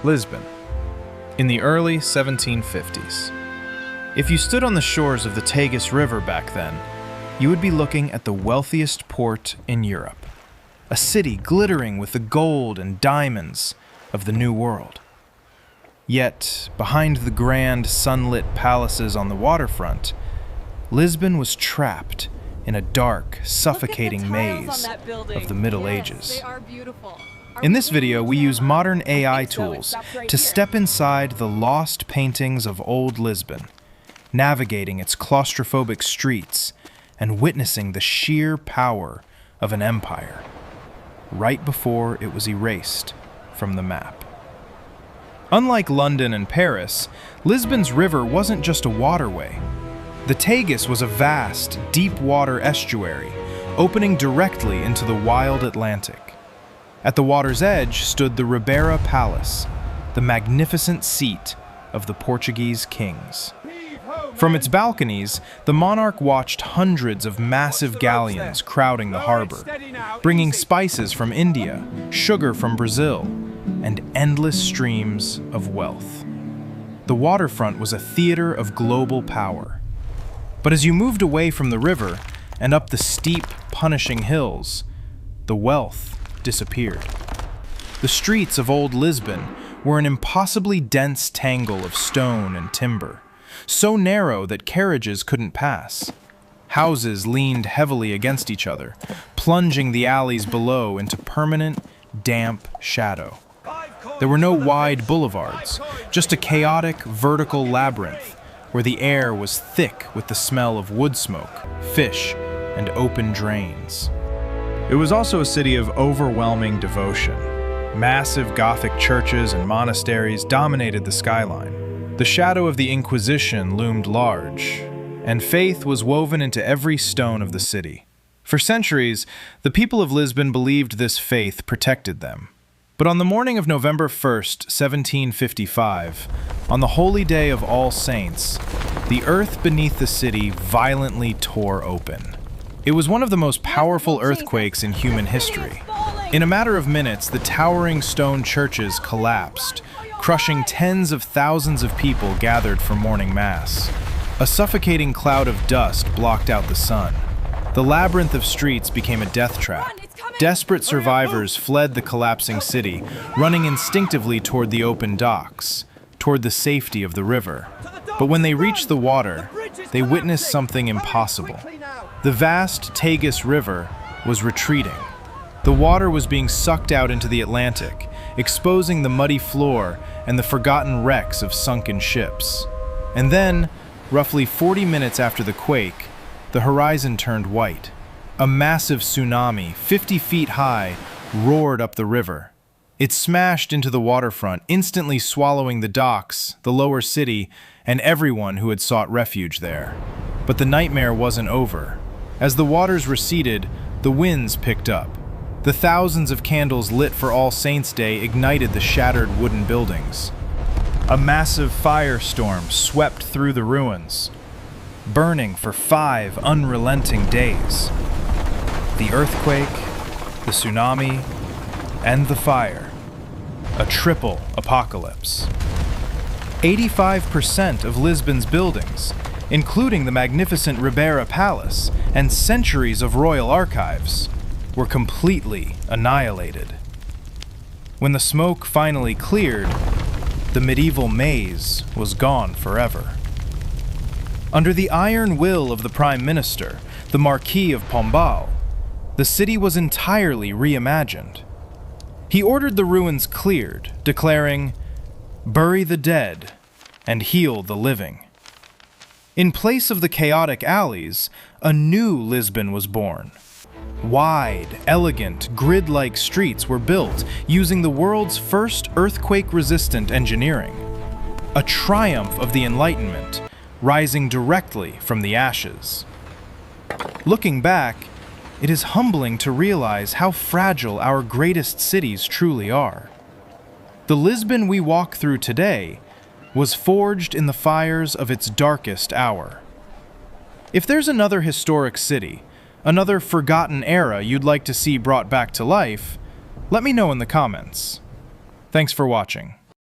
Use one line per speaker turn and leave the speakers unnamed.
Lisbon, in the early 1750s. If you stood on the shores of the Tagus River back then, you would be looking at the wealthiest port in Europe, a city glittering with the gold and diamonds of the New World. Yet, behind the grand sunlit palaces on the waterfront, Lisbon was trapped in a dark, suffocating maze of the Middle Ages. In this video, we use modern AI tools to step inside the lost paintings of old Lisbon, navigating its claustrophobic streets and witnessing the sheer power of an empire, right before it was erased from the map. Unlike London and Paris, Lisbon's river wasn't just a waterway. The Tagus was a vast, deep-water estuary, opening directly into the wild Atlantic. At the water's edge stood the Ribeira Palace, the magnificent seat of the Portuguese kings. From its balconies, the monarch watched hundreds of massive galleons crowding the harbor, bringing spices from India, sugar from Brazil, and endless streams of wealth. The waterfront was a theater of global power. But as you moved away from the river and up the steep, punishing hills, the wealth disappeared. The streets of old Lisbon were an impossibly dense tangle of stone and timber, so narrow that carriages couldn't pass. Houses leaned heavily against each other, plunging the alleys below into permanent, damp shadow. There were no wide boulevards, just a chaotic, vertical labyrinth where the air was thick with the smell of wood smoke, fish, and open drains. It was also a city of overwhelming devotion. Massive Gothic churches and monasteries dominated the skyline. The shadow of the Inquisition loomed large, and faith was woven into every stone of the city. For centuries, the people of Lisbon believed this faith protected them. But on the morning of November 1st, 1755, on the holy day of All Saints, the earth beneath the city violently tore open. It was one of the most powerful earthquakes in human history. In a matter of minutes, the towering stone churches collapsed, crushing tens of thousands of people gathered for morning mass. A suffocating cloud of dust blocked out the sun. The labyrinth of streets became a death trap. Desperate survivors fled the collapsing city, running instinctively toward the open docks, toward the safety of the river. But when they reached the water, they witnessed something impossible. The vast Tagus River was retreating. The water was being sucked out into the Atlantic, exposing the muddy floor and the forgotten wrecks of sunken ships. And then, roughly 40 minutes after the quake, the horizon turned white. A massive tsunami, 50 feet high, roared up the river. It smashed into the waterfront, instantly swallowing the docks, the lower city, and everyone who had sought refuge there. But the nightmare wasn't over. As the waters receded, the winds picked up. The thousands of candles lit for All Saints' Day ignited the shattered wooden buildings. A massive firestorm swept through the ruins, burning for 5 unrelenting days. The earthquake, the tsunami, and the fire. A triple apocalypse. 85% of Lisbon's buildings, including the magnificent Ribeira Palace and centuries of royal archives, were completely annihilated. When the smoke finally cleared, the medieval maze was gone forever. Under the iron will of the Prime Minister, the Marquis of Pombal, the city was entirely reimagined. He ordered the ruins cleared, declaring, "Bury the dead and heal the living." In place of the chaotic alleys, a new Lisbon was born. Wide, elegant, grid-like streets were built using the world's first earthquake-resistant engineering. A triumph of the Enlightenment, rising directly from the ashes. Looking back, it is humbling to realize how fragile our greatest cities truly are. The Lisbon we walk through today was forged in the fires of its darkest hour. If there's another historic city, another forgotten era you'd like to see brought back to life, let me know in the comments. Thanks for watching.